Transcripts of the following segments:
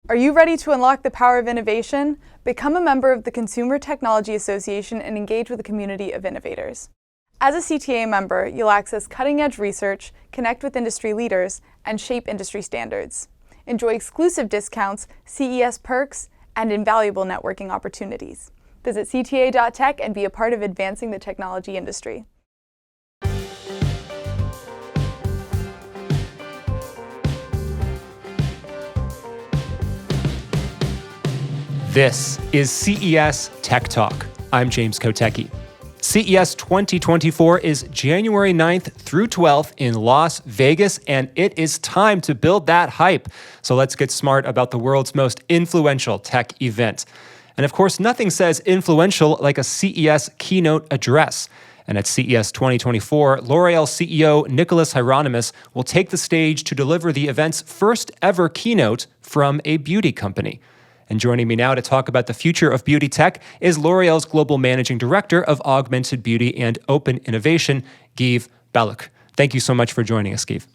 Are you ready to unlock the power of innovation? Become a member of the Consumer Technology Association and engage with a community of innovators. As a CTA member, you'll access cutting-edge research, connect with industry leaders, and shape industry standards. Enjoy exclusive discounts, CES perks, and invaluable networking opportunities. Visit cta.tech and be a part of advancing the technology industry. This is CES Tech Talk. I'm James Kotecki. CES 2024 is January 9th through 12th in Las Vegas, and it is time to build that hype. So let's get smart about the world's most influential tech event. And of course, nothing says influential like a CES keynote address. And at CES 2024, L'Oreal CEO Nicholas Hieronymus will take the stage to deliver the event's first ever keynote from a beauty company. And joining me now to talk about the future of beauty tech is L'Oreal's Global Managing Director of Augmented Beauty and Open Innovation, Guive Balooch. Thank you so much for joining us, Guive.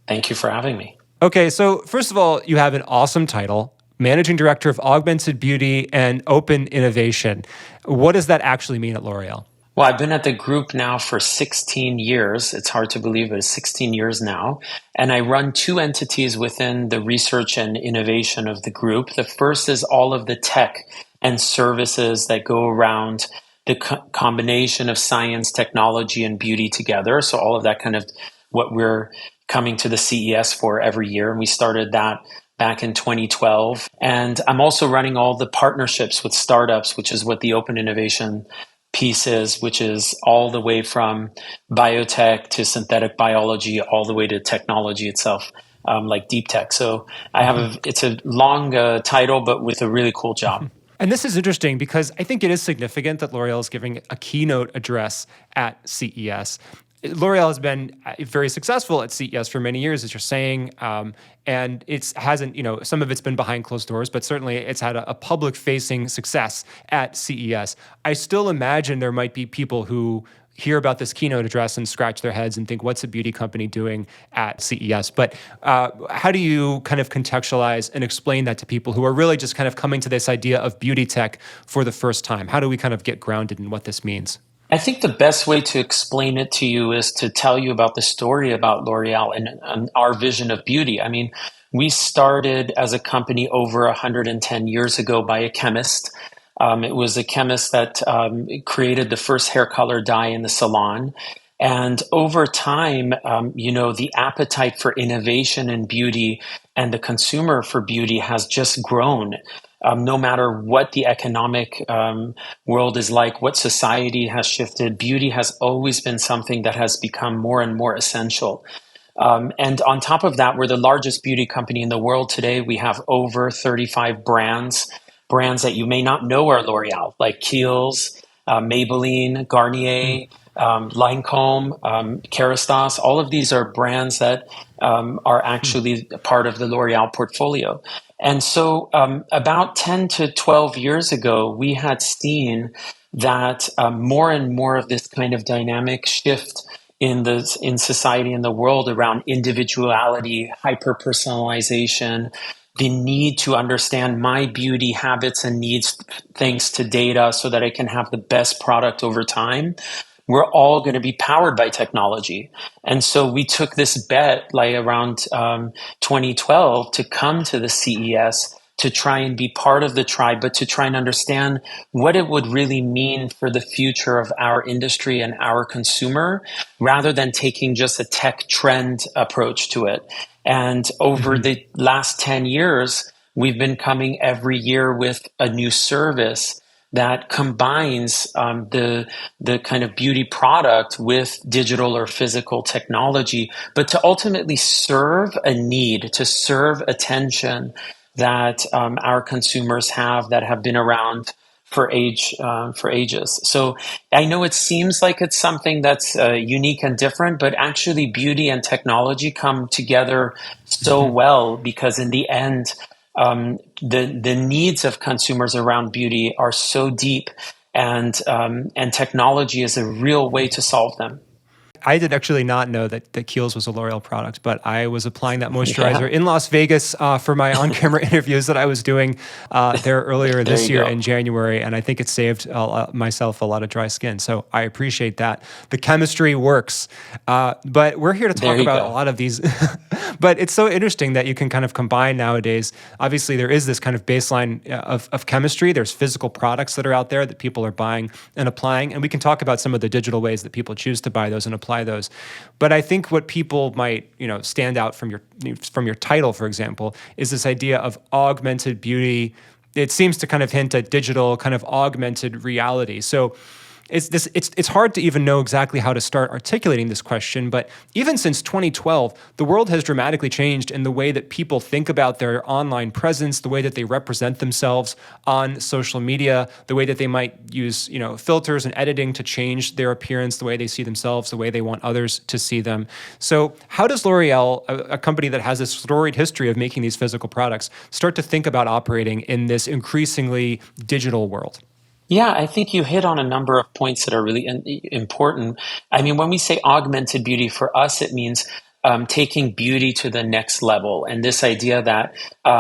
Thank you for having me. Okay, so first of all, you have an awesome title, Managing Director of Augmented Beauty and Open Innovation. What does that actually mean at L'Oreal? Well, I've been at the group now for 16 years. It's hard to believe, but it's 16 years now. And I run two entities within the research and innovation of the group. The first is all of the tech and services that go around the combination of science, technology, and beauty together. So all of that kind of what we're coming to the CES for every year. And we started that back in 2012. And I'm also running all the partnerships with startups, which is what the open innovation pieces, which is all the way from biotech to synthetic biology, all the way to technology itself, like deep tech. So I have it's a long title, but with a really cool job. And this is interesting because I think it is significant that L'Oreal is giving a keynote address at CES. L'Oreal has been very successful at CES for many years, as you're saying, and it hasn't, some of it's been behind closed doors, but certainly it's had a public-facing success at CES. I still imagine there might be people who hear about this keynote address and scratch their heads and think, what's a beauty company doing at CES? But how do you kind of contextualize and explain that to people who are really just kind of coming to this idea of beauty tech for the first time? How do we kind of get grounded in what this means? I think the best way to explain it to you is to tell you about the story about L'Oreal and our vision of beauty. I mean, we started as a company over 110 years ago by a chemist. It was a chemist that created the first hair color dye in the salon. And over time, the appetite for innovation in beauty and the consumer for beauty has just grown. No matter what the economic world is like, what society has shifted, beauty has always been something that has become more and more essential. And on top of that, we're the largest beauty company in the world today. We have over 35 brands that you may not know are L'Oreal, like Kiehl's, Maybelline, Garnier, Lancome, Kerastase. All of these are brands that are actually part of the L'Oreal portfolio. And so about 10 to 12 years ago, we had seen that more and more of this kind of dynamic shift in society and the world around individuality, hyper-personalization, the need to understand my beauty habits and needs thanks to data so that I can have the best product over time. We're all going to be powered by technology. And so we took this bet like around 2012 to come to the CES to try and be part of the tribe, but to try and understand what it would really mean for the future of our industry and our consumer, rather than taking just a tech trend approach to it. And over the last 10 years, we've been coming every year with a new service that combines the kind of beauty product with digital or physical technology, but to ultimately serve a need, to serve attention that our consumers have that have been around for ages. So I know it seems like it's something that's unique and different, but actually beauty and technology come together so well, because in the end, the needs of consumers around beauty are so deep, and technology is a real way to solve them. I did actually not know that Kiehl's was a L'Oreal product, but I was applying that moisturizer in Las Vegas for my on-camera interviews that I was doing there earlier this year in January, and I think it saved myself a lot of dry skin. So I appreciate that. The chemistry works, but we're here to talk about a lot of these. But it's so interesting that you can kind of combine nowadays. Obviously, there is this kind of baseline of chemistry. There's physical products that are out there that people are buying and applying, and we can talk about some of the digital ways that people choose to buy those and apply those. But I think what people might, stand out from your title, for example, is this idea of augmented beauty. It seems to kind of hint at digital, kind of augmented reality. So it's hard to even know exactly how to start articulating this question, but even since 2012, the world has dramatically changed in the way that people think about their online presence, the way that they represent themselves on social media, the way that they might use, filters and editing to change their appearance, the way they see themselves, the way they want others to see them. So how does L'Oreal, a company that has a storied history of making these physical products, start to think about operating in this increasingly digital world? Yeah, I think you hit on a number of points that are really important. I mean, when we say augmented beauty, for us, it means taking beauty to the next level. And this idea that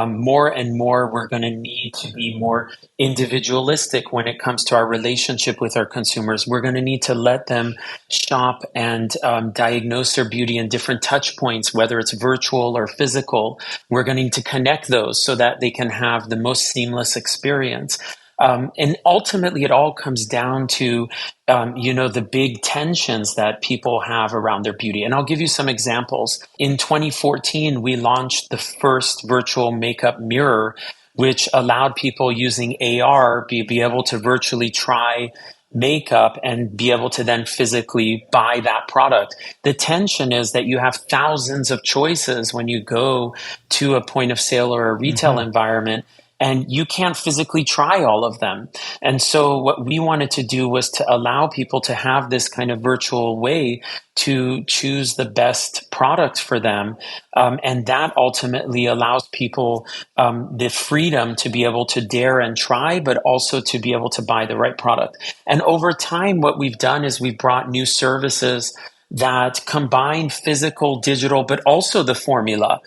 more and more we're going to need to be more individualistic when it comes to our relationship with our consumers. We're going to need to let them shop and diagnose their beauty in different touch points, whether it's virtual or physical. We're going to need to connect those so that they can have the most seamless experience. And ultimately, it all comes down to, the big tensions that people have around their beauty. And I'll give you some examples. In 2014, we launched the first virtual makeup mirror, which allowed people using AR be able to virtually try makeup and be able to then physically buy that product. The tension is that you have thousands of choices when you go to a point of sale or a retail environment, and you can't physically try all of them. And so what we wanted to do was to allow people to have this kind of virtual way to choose the best product for them. And that ultimately allows people the freedom to be able to dare and try, but also to be able to buy the right product. And over time, what we've done is we've brought new services that combine physical, digital, but also the formula.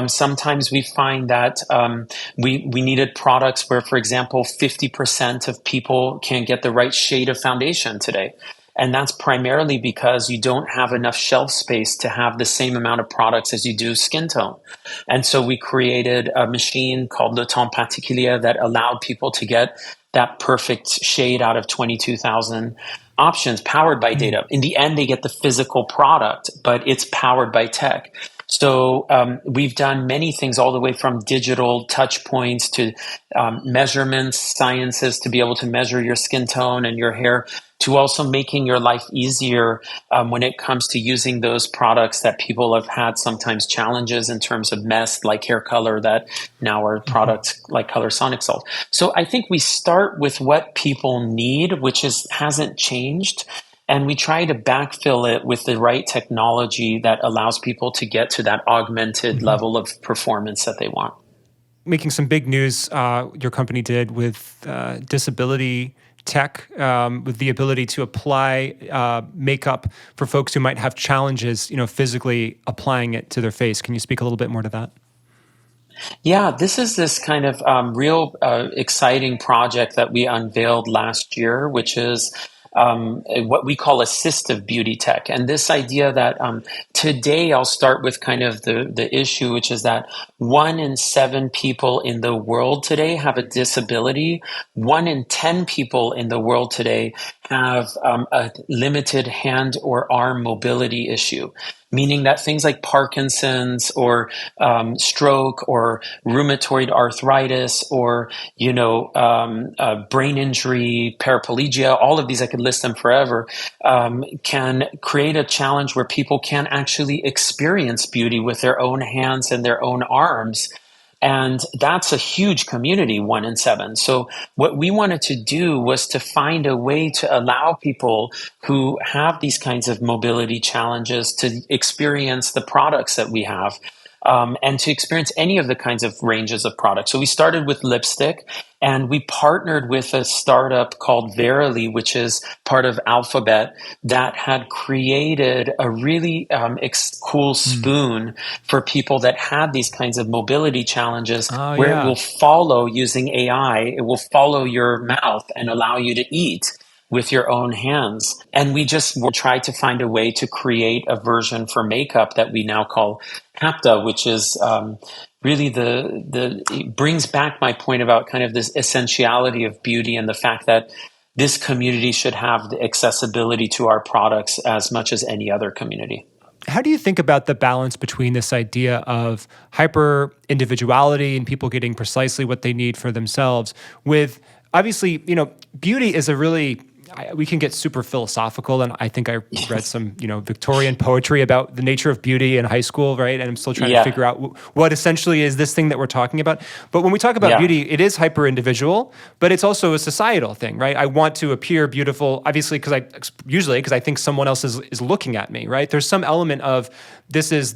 Sometimes we find that we needed products where, for example, 50% of people can't get the right shade of foundation today. And that's primarily because you don't have enough shelf space to have the same amount of products as you do skin tone. And so we created a machine called Le Temps Particulier that allowed people to get that perfect shade out of 22,000 options powered by data. In the end, they get the physical product, but it's powered by tech. So we've done many things all the way from digital touch points to measurements, sciences to be able to measure your skin tone and your hair, to also making your life easier when it comes to using those products that people have had sometimes challenges in terms of mess, like hair color, that now are products like Colorsonic Salt. So I think we start with what people need, which hasn't changed. And we try to backfill it with the right technology that allows people to get to that augmented level of performance that they want. Making some big news, your company did with disability tech, with the ability to apply makeup for folks who might have challenges, physically applying it to their face. Can you speak a little bit more to that? Yeah, this is this kind of real exciting project that we unveiled last year, which is what we call assistive beauty tech. And this idea that today I'll start with kind of the issue, which is that 1 in 7 people in the world today have a disability. 1 in 10 people in the world today have a limited hand or arm mobility issue, meaning that things like Parkinson's or stroke or rheumatoid arthritis or, brain injury, paraplegia, all of these, I could list them forever, can create a challenge where people can't actually experience beauty with their own hands and their own arms. And that's a huge community, 1 in 7. So what we wanted to do was to find a way to allow people who have these kinds of mobility challenges to experience the products that we have. and to experience any of the kinds of ranges of products. So we started with lipstick, and we partnered with a startup called Verily, which is part of Alphabet, that had created a really cool spoon for people that had these kinds of mobility challenges, where it will follow using AI. It will follow your mouth and allow you to eat with your own hands. And we just tried to find a way to create a version for makeup that we now call HAPTA, which is really it brings back my point about kind of this essentiality of beauty and the fact that this community should have the accessibility to our products as much as any other community. How do you think about the balance between this idea of hyper individuality and people getting precisely what they need for themselves with, obviously, beauty is a really, we can get super philosophical, and I think I read some, Victorian poetry about the nature of beauty in high school, right? And I'm still trying to figure out what essentially is this thing that we're talking about. But when we talk about beauty, it is hyper individual, but it's also a societal thing, right? I want to appear beautiful, obviously, because I think someone else is looking at me, right? There's some element of this is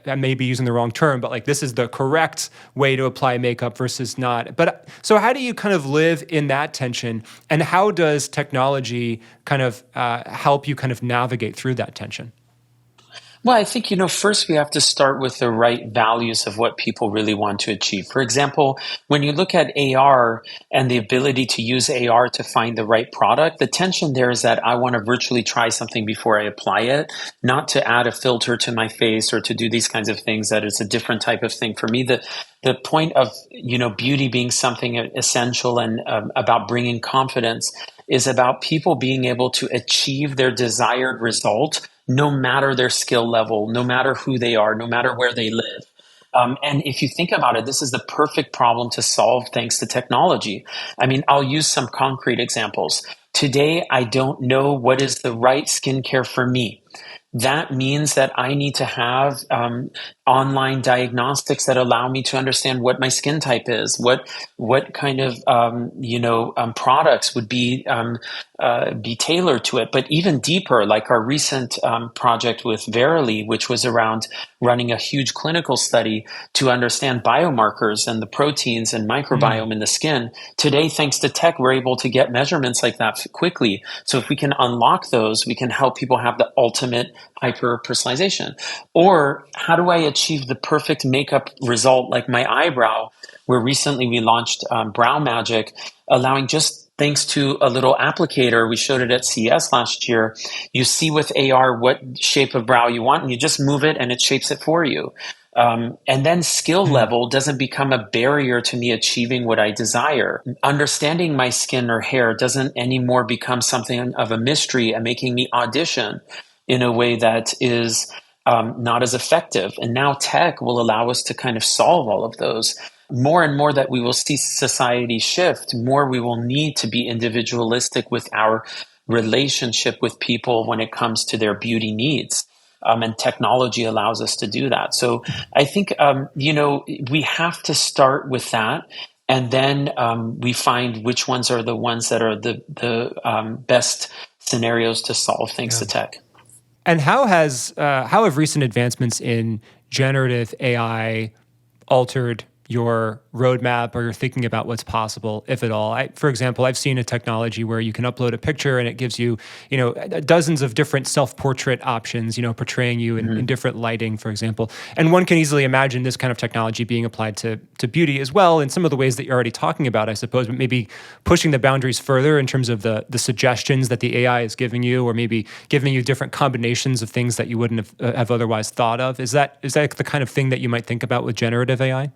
I may be using the wrong term, but like this is the correct way to apply makeup versus not. But so how do you kind of live in that tension, and how does technology kind of help you kind of navigate through that tension? Well, I think, first we have to start with the right values of what people really want to achieve. For example, when you look at AR and the ability to use AR to find the right product, the tension there is that I want to virtually try something before I apply it, not to add a filter to my face or to do these kinds of things. That is a different type of thing. For me, the point of, beauty being something essential and about bringing confidence is about people being able to achieve their desired result, no matter their skill level, no matter who they are, no matter where they live. And if you think about it, this is the perfect problem to solve thanks to technology. I mean, I'll use some concrete examples. Today, I don't know what is the right skincare for me. That means that I need to have online diagnostics that allow me to understand what my skin type is, what kind of products would be tailored to it. But even deeper, like our recent project with Verily, which was around running a huge clinical study to understand biomarkers and the proteins and microbiome in the skin. Today, thanks to tech, we're able to get measurements like that quickly. So if we can unlock those, we can help people have the ultimate hyper personalization. Or how do I achieve the perfect makeup result like my eyebrow, where recently we launched Brow Magic, allowing just thanks to a little applicator. We showed it at CES last year. You see with AR what shape of brow you want, and you just move it and it shapes it for you. And then skill level doesn't become a barrier to me achieving what I desire. Understanding my skin or hair doesn't anymore become something of a mystery and making me audition in a way that is not as effective. And now tech will allow us to kind of solve all of those. More and more that we will see society shift, more we will need to be individualistic with our relationship with people when it comes to their beauty needs. And technology allows us to do that. So I think, we have to start with that. And then we find which ones are the ones that are the best scenarios to solve thanks to tech. And how have recent advancements in generative AI altered your roadmap or you're thinking about what's possible, if at all? For example, I've seen a technology where you can upload a picture and it gives you, dozens of different self-portrait options, portraying you in different lighting, for example. And one can easily imagine this kind of technology being applied to beauty as well in some of the ways that you're already talking about, I suppose, but maybe pushing the boundaries further in terms of the suggestions that the AI is giving you, or maybe giving you different combinations of things that you wouldn't have otherwise thought of. Is that the kind of thing that you might think about with generative AI?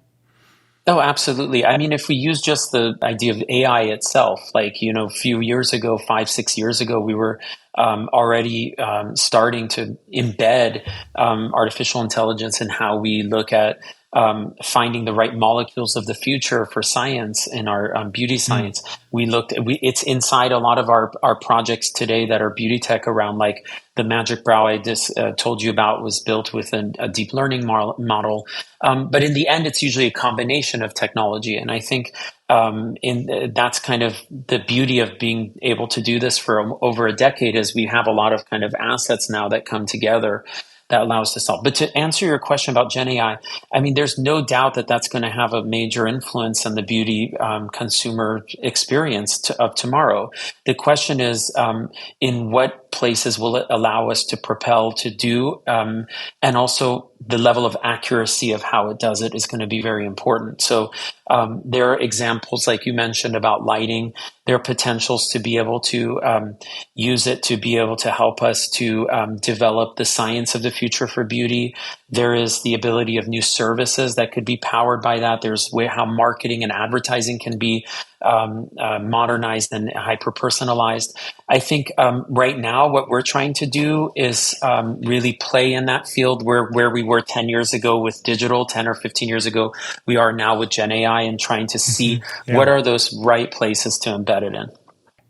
Oh, absolutely. I mean, if we use just the idea of AI itself, like, a few years ago, 5-6 years ago, we were already starting to embed artificial intelligence in how we look at finding the right molecules of the future for science in our beauty science. It's inside a lot of our projects today that are beauty tech around, like the magic brow I just told you about was built with a deep learning model. But in the end, it's usually a combination of technology. And I think that's kind of the beauty of being able to do this for over a decade, is we have a lot of kind of assets now that come together. that allow us to solve. But to answer your question about Gen AI, I mean, there's no doubt that that's going to have a major influence on the beauty consumer experience of tomorrow. The question is, in what places will it allow us to propel to do, and also the level of accuracy of how it does it is going to be very important. So there are examples, like you mentioned, about lighting. There are potentials to be able to use it to be able to help us to develop the science of the future for beauty. There is the ability of new services that could be powered by that. There's how marketing and advertising can be modernized and hyper-personalized. I think right now what we're trying to do is really play in that field where we were 10 years ago with digital, 10 or 15 years ago, we are now with Gen AI, and trying to see what are those right places to embed it in.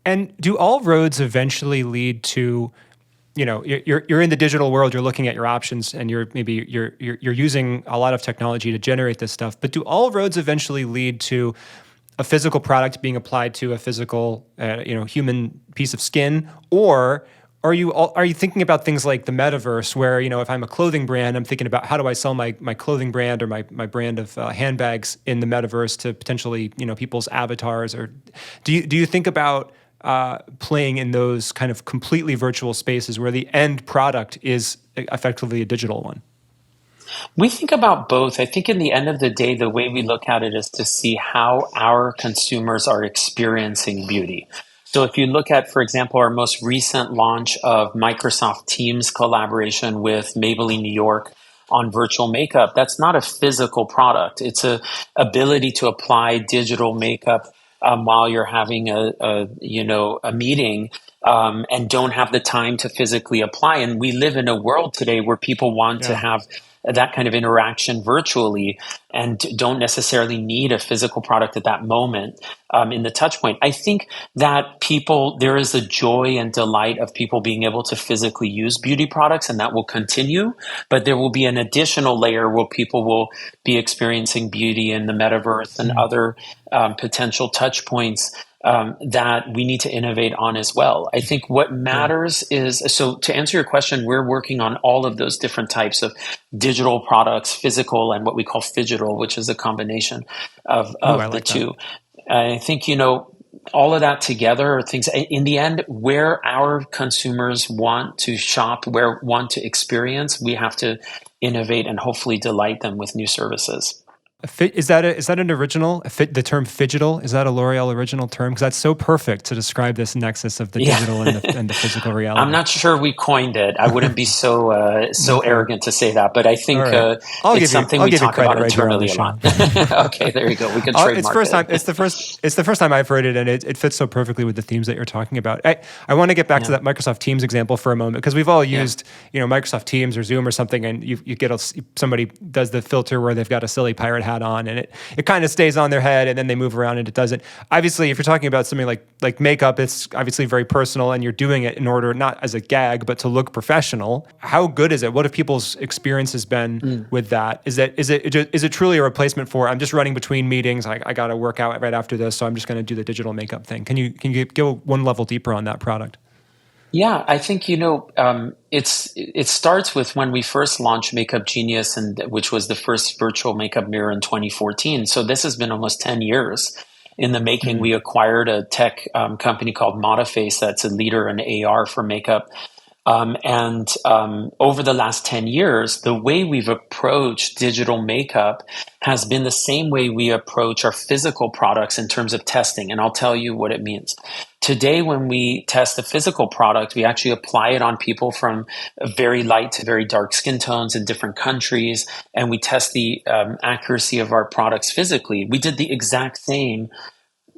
And do all roads eventually lead to, you're in the digital world, you're looking at your options, and you're using a lot of technology to generate this stuff, but do all roads eventually lead to a physical product being applied to a physical, human piece of skin? Or are you thinking about things like the metaverse, where, if I'm a clothing brand, I'm thinking about how do I sell my clothing brand or my brand of handbags in the metaverse to potentially, people's avatars? Or do you think about playing in those kind of completely virtual spaces where the end product is effectively a digital one? We think about both. I think in the end of the day, the way we look at it is to see how our consumers are experiencing beauty. So if you look at, for example, our most recent launch of Microsoft Teams collaboration with Maybelline New York on virtual makeup, that's not a physical product. It's a ability to apply digital makeup while you're having a meeting and don't have the time to physically apply. And we live in a world today where people want to have that kind of interaction virtually and don't necessarily need a physical product at that moment in the touch point. I think that there is a joy and delight of people being able to physically use beauty products, and that will continue. But there will be an additional layer where people will be experiencing beauty in the metaverse and other potential touch points that we need to innovate on as well. I think what matters is, so to answer your question, we're working on all of those different types of digital products, physical and what we call phygital, which is a combination of the two. I think, all of that together are things in the end where our consumers want to shop, want to experience, we have to innovate and hopefully delight them with new services. Is that an original? The term phygital, is that a L'Oreal original term? Because that's so perfect to describe this nexus of the digital and the physical reality. I'm not sure we coined it. I wouldn't be so arrogant to say that, but I think it's something we talk about internally a lot. Okay, there you go. We can trademark It's the first time I've heard it, and it fits so perfectly with the themes that you're talking about. I want to get back to that Microsoft Teams example for a moment, because we've all used Microsoft Teams or Zoom or something, and you get somebody does the filter where they've got a silly pirate hat on, and it kind of stays on their head, and then they move around and it doesn't. Obviously, if you're talking about something like makeup, it's obviously very personal, and you're doing it in order not as a gag but to look professional. How good is it? What have people's experiences been with that? Is it truly a replacement for, I'm just running between meetings, I got to work out right after this, so I'm just going to do the digital makeup thing? Can you go one level deeper on that product? Yeah, I think, it starts with when we first launched Makeup Genius, which was the first virtual makeup mirror in 2014. So this has been almost 10 years in the making. We acquired a tech company called Modiface that's a leader in AR for makeup. And over the last 10 years, the way we've approached digital makeup has been the same way we approach our physical products in terms of testing. And I'll tell you what it means. Today, when we test a physical product, we actually apply it on people from very light to very dark skin tones in different countries, and we test the accuracy of our products physically. We did the exact same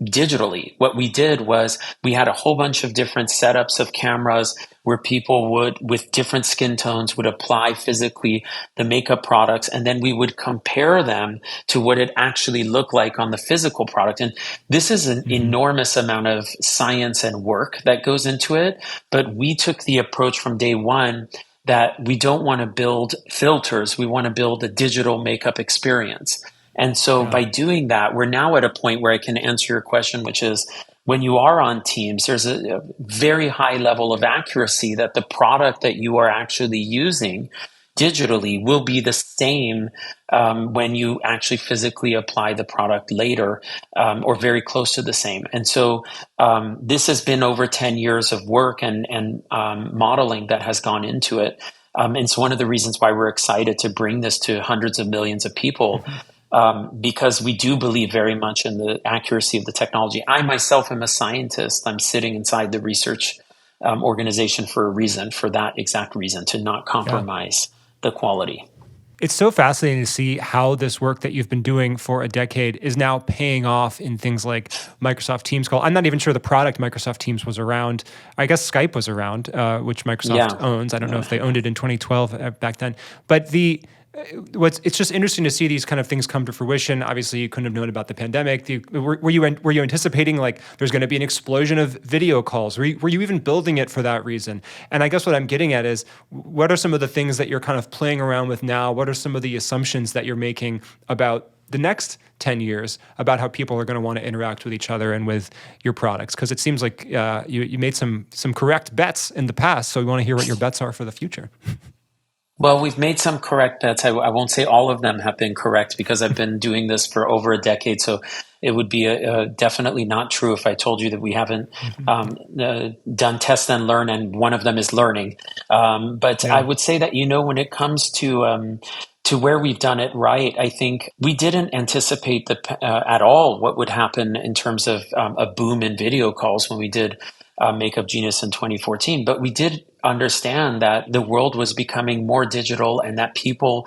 digitally. What we did was we had a whole bunch of different setups of cameras where people would, with different skin tones, would apply physically the makeup products, and then we would compare them to what it actually looked like on the physical product. And this is an enormous amount of science and work that goes into it, but we took the approach from day one that we don't want to build filters, we want to build a digital makeup experience. And so by doing that, we're now at a point where I can answer your question, which is when you are on Teams, there's a very high level of accuracy that the product that you are actually using digitally will be the same when you actually physically apply the product later, or very close to the same. And so this has been over 10 years of work and modeling that has gone into it. And it's one of the reasons why we're excited to bring this to hundreds of millions of people, because we do believe very much in the accuracy of the technology. I myself am a scientist. I'm sitting inside the research organization for a reason, for that exact reason, to not compromise the quality. It's so fascinating to see how this work that you've been doing for a decade is now paying off in things like Microsoft Teams call. I'm not even sure the product Microsoft Teams was around. I guess Skype was around, which Microsoft owns. I don't know if they owned it in 2012 back then. But it's just interesting to see these kind of things come to fruition. Obviously, you couldn't have known about the pandemic. Were you anticipating like there's going to be an explosion of video calls? Were you even building it for that reason? And I guess what I'm getting at is, what are some of the things that you're kind of playing around with now? What are some of the assumptions that you're making about the next 10 years about how people are going to want to interact with each other and with your products? Because it seems like you made some correct bets in the past, so we want to hear what your bets are for the future. Well, we've made some correct bets. I won't say all of them have been correct, because I've been doing this for over a decade. So it would be definitely not true if I told you that we haven't done test and learn, and one of them is learning. But I would say that, when it comes to where we've done it right, I think we didn't anticipate at all what would happen in terms of a boom in video calls when we did Makeup Genius in 2014. But we did understand that the world was becoming more digital, and that people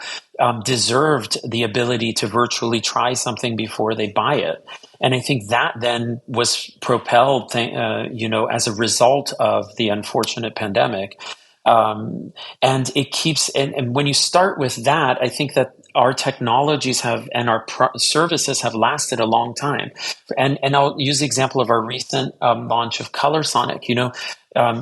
deserved the ability to virtually try something before they buy it. And I think that then was propelled, as a result of the unfortunate pandemic. And it keeps, and when you start with that, I think that our technologies and our services have lasted a long time. And I'll use the example of our recent launch of ColorSonic.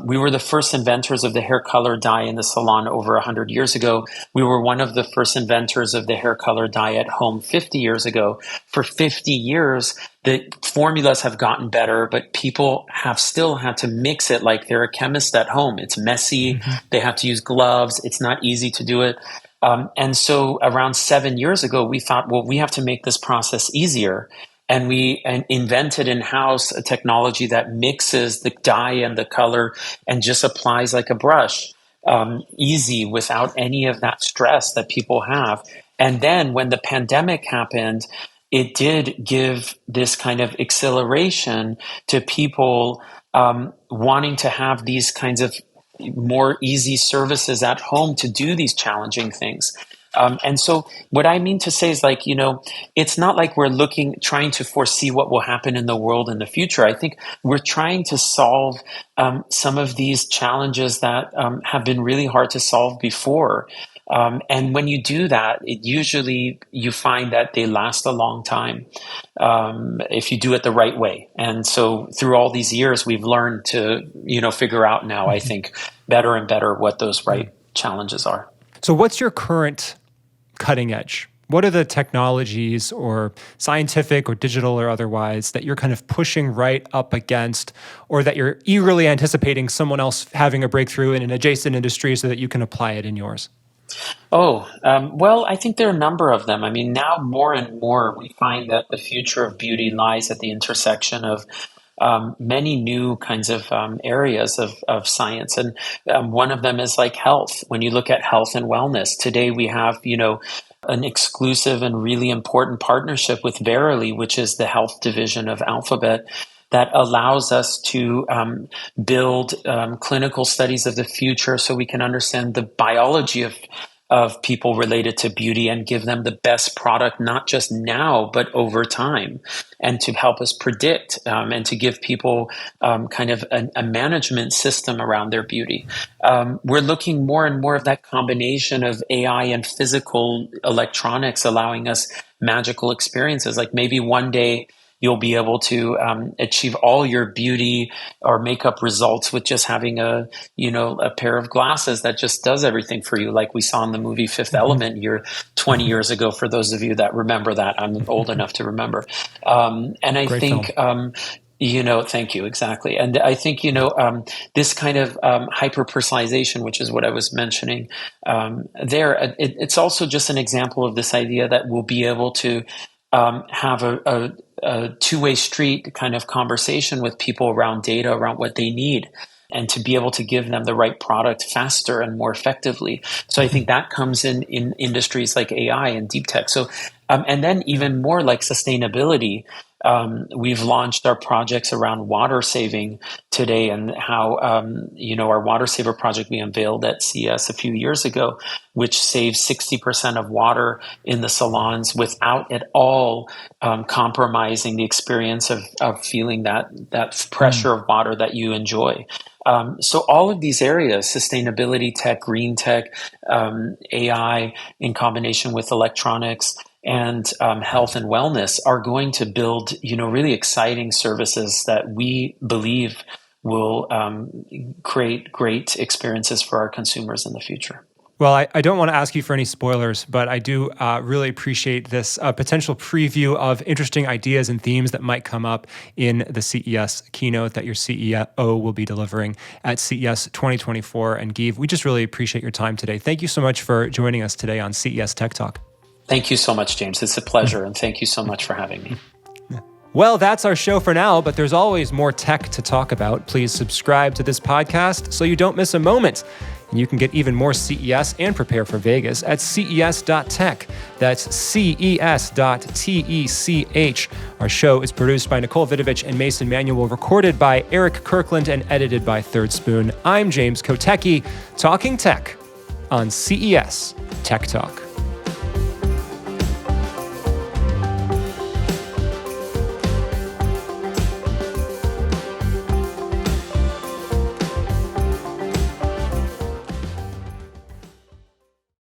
We were the first inventors of the hair color dye in the salon over 100 years ago. We were one of the first inventors of the hair color dye at home 50 years ago. For 50 years, the formulas have gotten better, but people have still had to mix it like they're a chemist at home. It's messy. They have to use gloves. It's not easy to do it. And so around 7 years ago, we thought, well, we have to make this process easier. And we invented in-house a technology that mixes the dye and the color and just applies like a brush, easy, without any of that stress that people have. And then when the pandemic happened, it did give this kind of acceleration to people wanting to have these kinds of more easy services at home to do these challenging things. And so what I mean to say is, like, it's not like we're trying to foresee what will happen in the world in the future. I think we're trying to solve some of these challenges that have been really hard to solve before. And when you do that, you find that they last a long time if you do it the right way. And so through all these years, we've learned to, figure out now, I think, better and better what those right challenges are. So what's your current cutting edge? What are the technologies, or scientific or digital or otherwise, that you're kind of pushing right up against, or that you're eagerly anticipating someone else having a breakthrough in an adjacent industry so that you can apply it in yours? Well, I think there are a number of them. I mean, now more and more we find that the future of beauty lies at the intersection of many new kinds of areas of science. And one of them is like health. When you look at health and wellness, today we have, an exclusive and really important partnership with Verily, which is the health division of Alphabet, that allows us to build clinical studies of the future so we can understand the biology of people related to beauty and give them the best product, not just now, but over time, and to help us predict and to give people kind of a management system around their beauty. We're looking more and more of that combination of AI and physical electronics, allowing us magical experiences. Like maybe one day you'll be able to achieve all your beauty or makeup results with just having a pair of glasses that just does everything for you, like we saw in the movie Fifth Element 20 years ago, for those of you that remember that. I'm old enough to remember. And I Great think film. Thank you. Exactly. And I think, this kind of hyper personalization, which is what I was mentioning it's also just an example of this idea that we'll be able to have a two-way street kind of conversation with people around data, around what they need, and to be able to give them the right product faster and more effectively. So I think that comes in industries like AI and deep tech. So, and then even more like sustainability. We've launched our projects around water saving today, and how, our water saver project we unveiled at CES a few years ago, which saves 60% of water in the salons without at all compromising the experience of feeling that pressure of water that you enjoy. So all of these areas, sustainability tech, green tech, AI in combination with electronics, and health and wellness are going to build, really exciting services that we believe will create great experiences for our consumers in the future. Well, I don't want to ask you for any spoilers, but I do really appreciate this potential preview of interesting ideas and themes that might come up in the CES keynote that your CEO will be delivering at CES 2024. And Guive, we just really appreciate your time today. Thank you so much for joining us today on CES Tech Talk. Thank you so much, James. It's a pleasure, and thank you so much for having me. Well, that's our show for now, but there's always more tech to talk about. Please subscribe to this podcast so you don't miss a moment. And you can get even more CES and prepare for Vegas at ces.tech. That's ces.tech. Our show is produced by Nicole Vidovich and Mason Manuel, recorded by Eric Kirkland, and edited by Third Spoon. I'm James Kotecki, talking tech on CES Tech Talk.